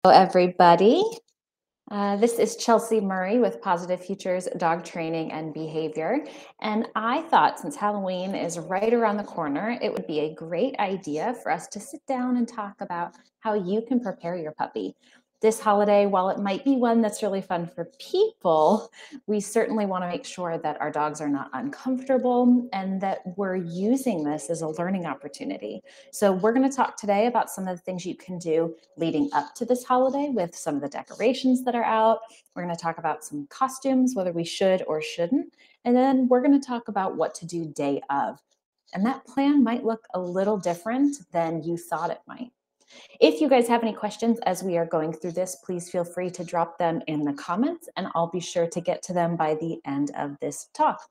Hello, everybody. This is Chelsea Murray with Positive Futures Dog Training and Behavior. And I thought since Halloween is right around the corner, it would be a great idea for us to sit down and talk about how you can prepare your puppy. This holiday, while it might be one that's really fun for people, we certainly want to make sure that our dogs are not uncomfortable and that we're using this as a learning opportunity. So we're going to talk today about some of the things you can do leading up to this holiday with some of the decorations that are out. We're going to talk about some costumes, whether we should or shouldn't. And then we're going to talk about what to do day of. And that plan might look a little different than you thought it might. If you guys have any questions as we are going through this, please feel free to drop them in the comments and I'll be sure to get to them by the end of this talk.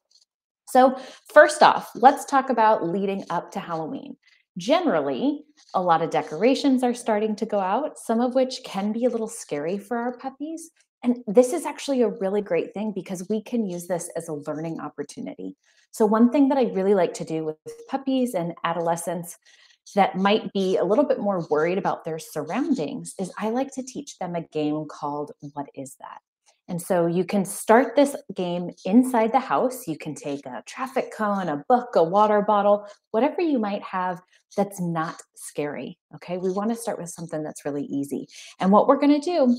So first off, let's talk about leading up to Halloween. Generally, a lot of decorations are starting to go out, some of which can be a little scary for our puppies. And this is actually a really great thing because we can use this as a learning opportunity. So one thing that I really like to do with puppies and adolescents that might be a little bit more worried about their surroundings is I like to teach them a game called What Is That? And so you can start this game inside the house. You can take a traffic cone, a book, a water bottle, whatever you might have that's not scary. Okay, we want to start with something that's really easy. And what we're going to do,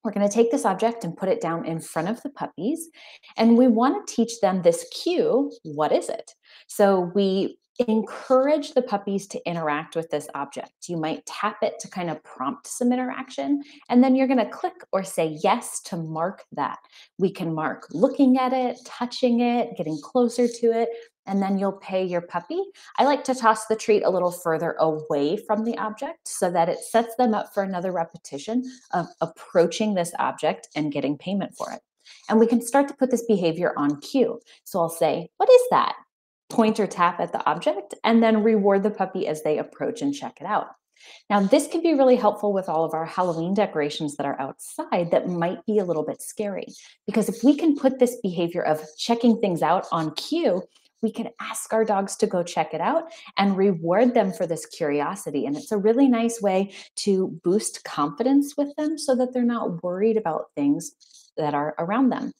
we're going to take this object and put it down in front of the puppies. And we want to teach them this cue. What is it? So we encourage the puppies to interact with this object. You might tap it to kind of prompt some interaction, and then you're going to click or say yes to mark that. We can mark looking at it, touching it, getting closer to it, and then you'll pay your puppy. I like to toss the treat a little further away from the object so that it sets them up for another repetition of approaching this object and getting payment for it. And we can start to put this behavior on cue. So I'll say, what is that? Point or tap at the object, and then reward the puppy as they approach and check it out. Now, this can be really helpful with all of our Halloween decorations that are outside that might be a little bit scary. Because if we can put this behavior of checking things out on cue, we can ask our dogs to go check it out and reward them for this curiosity. And it's a really nice way to boost confidence with them so that they're not worried about things that are around them.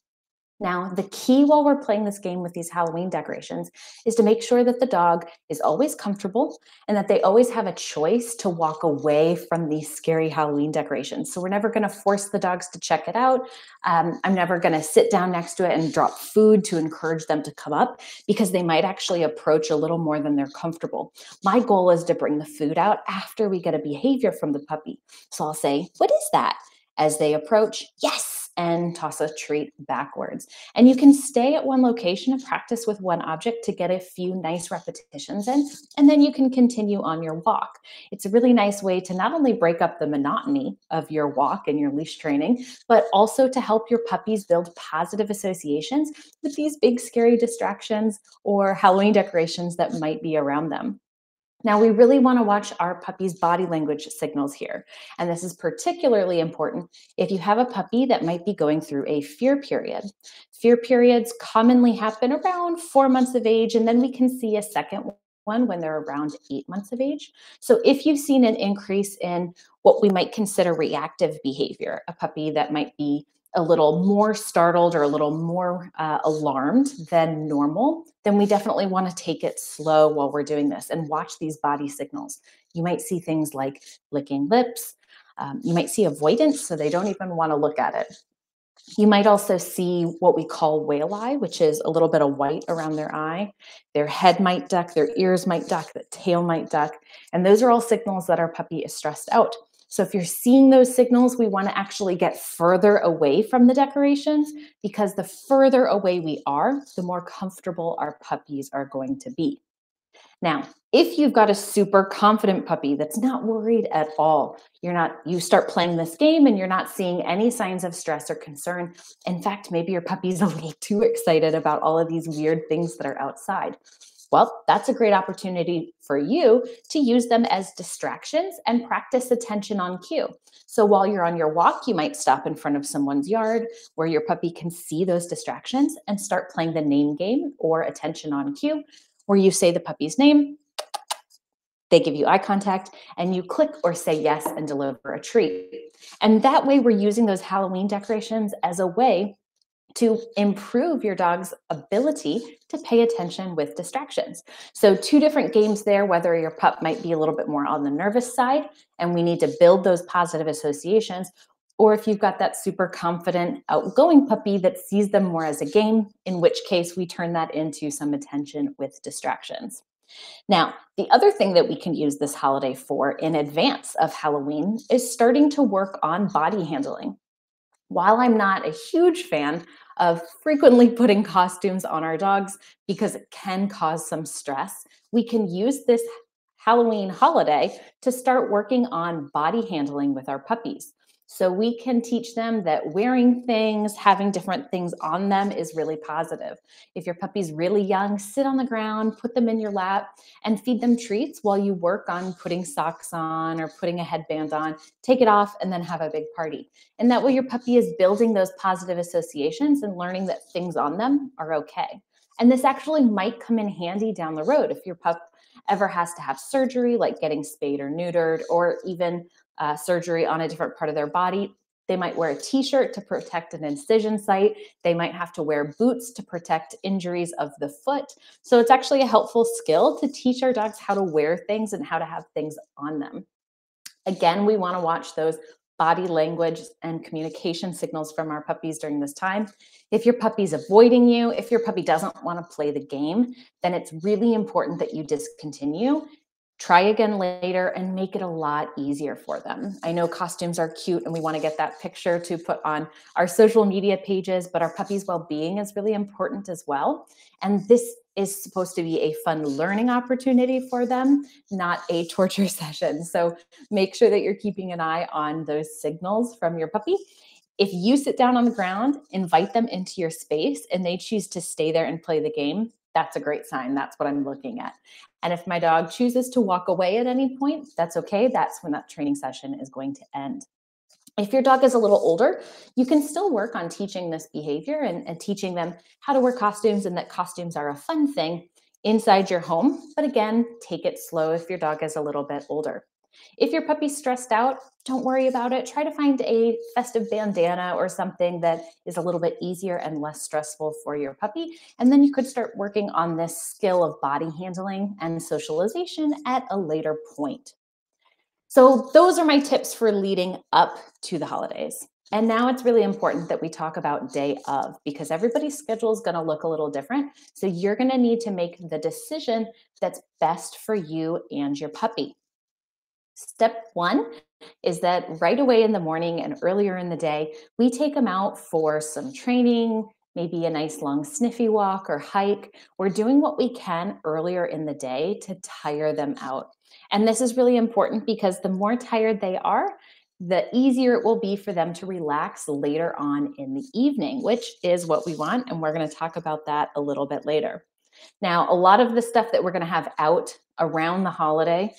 Now, the key while we're playing this game with these Halloween decorations is to make sure that the dog is always comfortable and that they always have a choice to walk away from these scary Halloween decorations. So we're never going to force the dogs to check it out. I'm never going to sit down next to it and drop food to encourage them to come up because they might actually approach a little more than they're comfortable. My goal is to bring the food out after we get a behavior from the puppy. So I'll say, what is that? As they approach, yes, and toss a treat backwards. And you can stay at one location and practice with one object to get a few nice repetitions in, and then you can continue on your walk. It's a really nice way to not only break up the monotony of your walk and your leash training, but also to help your puppies build positive associations with these big scary distractions or Halloween decorations that might be around them. Now, we really want to watch our puppy's body language signals here. And this is particularly important if you have a puppy that might be going through a fear period. Fear periods commonly happen around 4 months of age, and then we can see a second one when they're around 8 months of age. So if you've seen an increase in what we might consider reactive behavior, a puppy that might be a little more startled or a little more alarmed than normal, then we definitely want to take it slow while we're doing this and watch these body signals. You might see things like licking lips. You might see avoidance, so they don't even want to look at it. You might also see what we call whale eye, which is a little bit of white around their eye. Their head might duck, their ears might duck, the tail might duck. And those are all signals that our puppy is stressed out. So if you're seeing those signals, we want to actually get further away from the decorations because the further away we are, the more comfortable our puppies are going to be. Now, if you've got a super confident puppy that's not worried at all, you start playing this game and you're not seeing any signs of stress or concern. In fact, maybe your puppy's a little too excited about all of these weird things that are outside. Well, that's a great opportunity for you to use them as distractions and practice attention on cue. So while you're on your walk, you might stop in front of someone's yard where your puppy can see those distractions and start playing the name game or attention on cue, where you say the puppy's name, They give you eye contact and you click or say yes and deliver a treat. And that way, we're using those Halloween decorations as a way to improve your dog's ability to pay attention with distractions. So, two different games there, whether your pup might be a little bit more on the nervous side and we need to build those positive associations, or if you've got that super confident, outgoing puppy that sees them more as a game, in which case we turn that into some attention with distractions. Now, the other thing that we can use this holiday for in advance of Halloween is starting to work on body handling. While I'm not a huge fan of frequently putting costumes on our dogs because it can cause some stress, we can use this Halloween holiday to start working on body handling with our puppies. So we can teach them that wearing things, having different things on them is really positive. If your puppy's really young, sit on the ground, put them in your lap, and feed them treats while you work on putting socks on or putting a headband on. Take it off and then have a big party. And that way your puppy is building those positive associations and learning that things on them are okay. And this actually might come in handy down the road if your pup ever has to have surgery, like getting spayed or neutered, or even surgery on a different part of their body. They might wear a t-shirt to protect an incision site. They might have to wear boots to protect injuries of the foot. So it's actually a helpful skill to teach our dogs how to wear things and how to have things on them. Again, we want to watch those body language and communication signals from our puppies during this time. If your puppy's avoiding you, if your puppy doesn't want to play the game, then it's really important that you discontinue. Try again later and make it a lot easier for them. I know costumes are cute and we want to get that picture to put on our social media pages, but our puppy's well-being is really important as well. And this is supposed to be a fun learning opportunity for them, not a torture session. So make sure that you're keeping an eye on those signals from your puppy. If you sit down on the ground, invite them into your space, and they choose to stay there and play the game, that's a great sign. That's what I'm looking at. And if my dog chooses to walk away at any point, that's okay. That's when that training session is going to end. If your dog is a little older, you can still work on teaching this behavior and teaching them how to wear costumes and that costumes are a fun thing inside your home. But again, take it slow if your dog is a little bit older. If your puppy's stressed out, don't worry about it. Try to find a festive bandana or something that is a little bit easier and less stressful for your puppy. And then you could start working on this skill of body handling and socialization at a later point. So those are my tips for leading up to the holidays. And now it's really important that we talk about day of, because everybody's schedule is going to look a little different. So you're going to need to make the decision that's best for you and your puppy. Step one is that right away in the morning and earlier in the day, we take them out for some training, maybe a nice long sniffy walk or hike. We're doing what we can earlier in the day to tire them out. And this is really important because the more tired they are, the easier it will be for them to relax later on in the evening, which is what we want. And we're going to talk about that a little bit later. Now, a lot of the stuff that we're going to have out around the holiday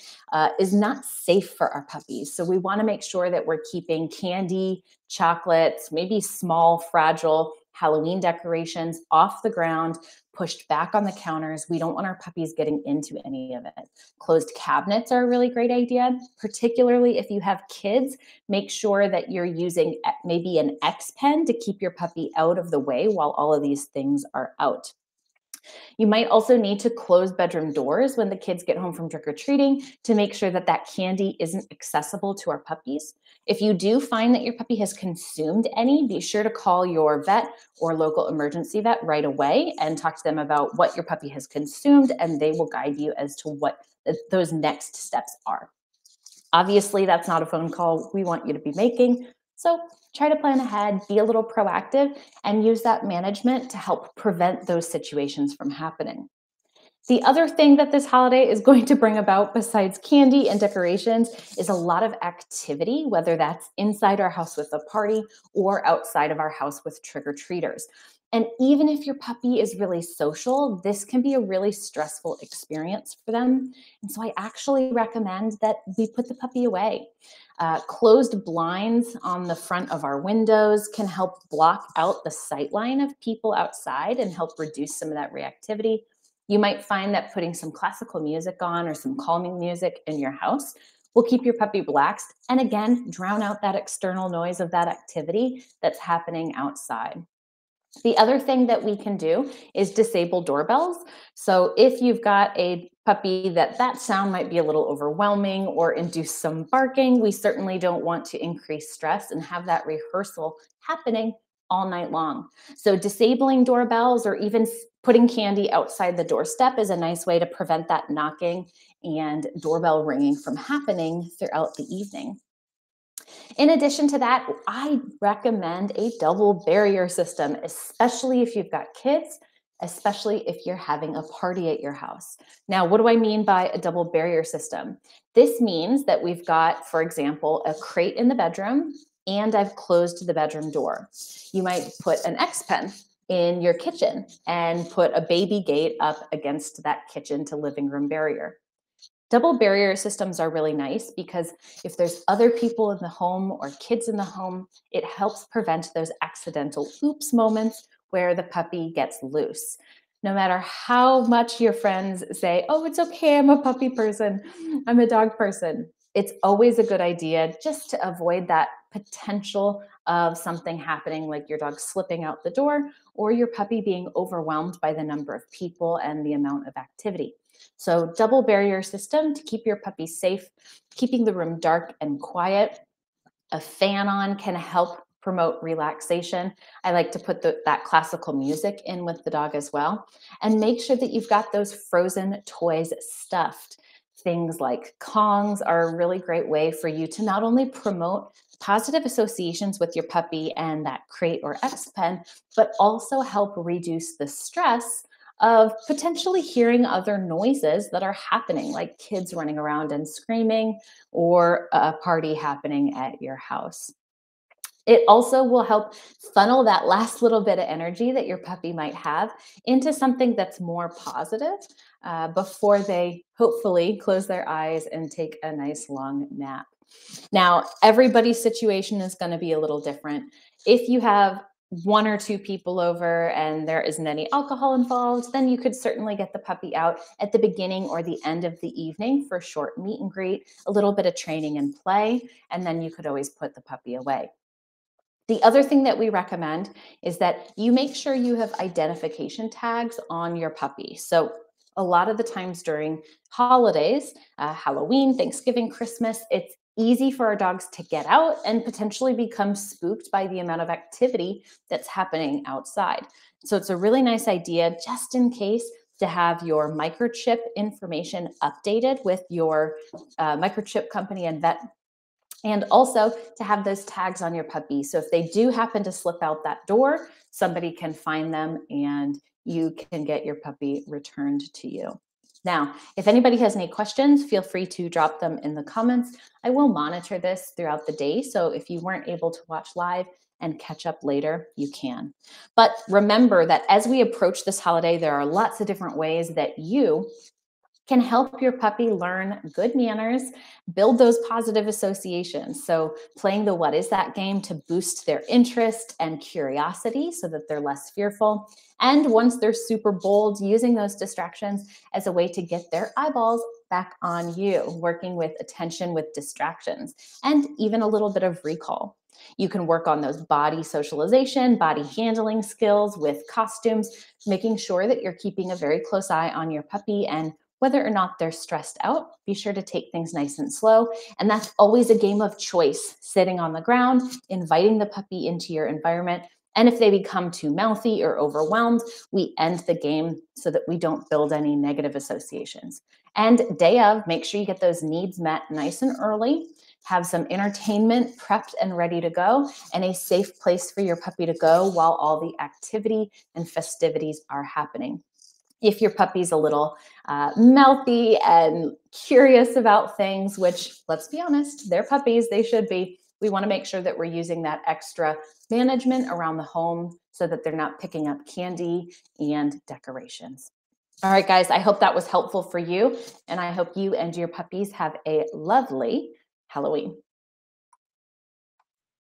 is not safe for our puppies. So we want to make sure that we're keeping candy, chocolates, maybe small, fragile Halloween decorations off the ground, pushed back on the counters. We don't want our puppies getting into any of it. Closed cabinets are a really great idea, particularly if you have kids. Make sure that you're using maybe an X pen to keep your puppy out of the way while all of these things are out. You might also need to close bedroom doors when the kids get home from trick-or-treating to make sure that that candy isn't accessible to our puppies. If you do find that your puppy has consumed any, be sure to call your vet or local emergency vet right away and talk to them about what your puppy has consumed, and they will guide you as to what those next steps are. Obviously, that's not a phone call we want you to be making. So try to plan ahead, be a little proactive, and use that management to help prevent those situations from happening. The other thing that this holiday is going to bring about, besides candy and decorations, is a lot of activity, whether that's inside our house with a party or outside of our house with trick-or-treaters. And even if your puppy is really social, this can be a really stressful experience for them. And so I actually recommend that we put the puppy away. Closed blinds on the front of our windows can help block out the sight line of people outside and help reduce some of that reactivity. You might find that putting some classical music on or some calming music in your house will keep your puppy relaxed and again, drown out that external noise of that activity that's happening outside. The other thing that we can do is disable doorbells. So if you've got a puppy that sound might be a little overwhelming or induce some barking, we certainly don't want to increase stress and have that rehearsal happening all night long. So disabling doorbells or even putting candy outside the doorstep is a nice way to prevent that knocking and doorbell ringing from happening throughout the evening. In addition to that, I recommend a double barrier system, especially if you've got kids, especially if you're having a party at your house. Now, what do I mean by a double barrier system? This means that we've got, for example, a crate in the bedroom and I've closed the bedroom door. You might put an X pen in your kitchen and put a baby gate up against that kitchen to living room barrier. Double barrier systems are really nice because if there's other people in the home or kids in the home, it helps prevent those accidental oops moments where the puppy gets loose. No matter how much your friends say, oh, it's okay, I'm a puppy person, I'm a dog person, it's always a good idea just to avoid that potential of something happening, like your dog slipping out the door or your puppy being overwhelmed by the number of people and the amount of activity. So double barrier system to keep your puppy safe, keeping the room dark and quiet. A fan on can help promote relaxation. I like to put that classical music in with the dog as well. And make sure that you've got those frozen toys stuffed. Things like Kongs are a really great way for you to not only promote positive associations with your puppy and that crate or X pen, but also help reduce the stress of potentially hearing other noises that are happening, like kids running around and screaming or a party happening at your house. It also will help funnel that last little bit of energy that your puppy might have into something that's more positive before they hopefully close their eyes and take a nice long nap. Now, everybody's situation is going to be a little different. If you have one or two people over and there isn't any alcohol involved, then you could certainly get the puppy out at the beginning or the end of the evening for a short meet and greet, a little bit of training and play, and then you could always put the puppy away. The other thing that we recommend is that you make sure you have identification tags on your puppy. So a lot of the times during holidays, Halloween, Thanksgiving, Christmas, it's easy for our dogs to get out and potentially become spooked by the amount of activity that's happening outside. So it's a really nice idea, just in case, to have your microchip information updated with your microchip company and vet, and also to have those tags on your puppy. So if they do happen to slip out that door, somebody can find them and you can get your puppy returned to you. Now, if anybody has any questions, feel free to drop them in the comments. I will monitor this throughout the day. So if you weren't able to watch live and catch up later, you can. But remember that as we approach this holiday, there are lots of different ways that you can help your puppy learn good manners, build those positive associations. So playing the what is that game to boost their interest and curiosity so that they're less fearful. And once they're super bold, using those distractions as a way to get their eyeballs back on you, working with attention with distractions, and even a little bit of recall. You can work on those body socialization, body handling skills with costumes, making sure that you're keeping a very close eye on your puppy and whether or not they're stressed out. Be sure to take things nice and slow. And that's always a game of choice, sitting on the ground, inviting the puppy into your environment. And if they become too mouthy or overwhelmed, we end the game so that we don't build any negative associations. And day of, make sure you get those needs met nice and early. Have some entertainment prepped and ready to go, and a safe place for your puppy to go while all the activity and festivities are happening. If your puppy's a little mouthy and curious about things, which, let's be honest, they're puppies, they should be, we want to make sure that we're using that extra management around the home so that they're not picking up candy and decorations. All right, guys, I hope that was helpful for you, and I hope you and your puppies have a lovely Halloween.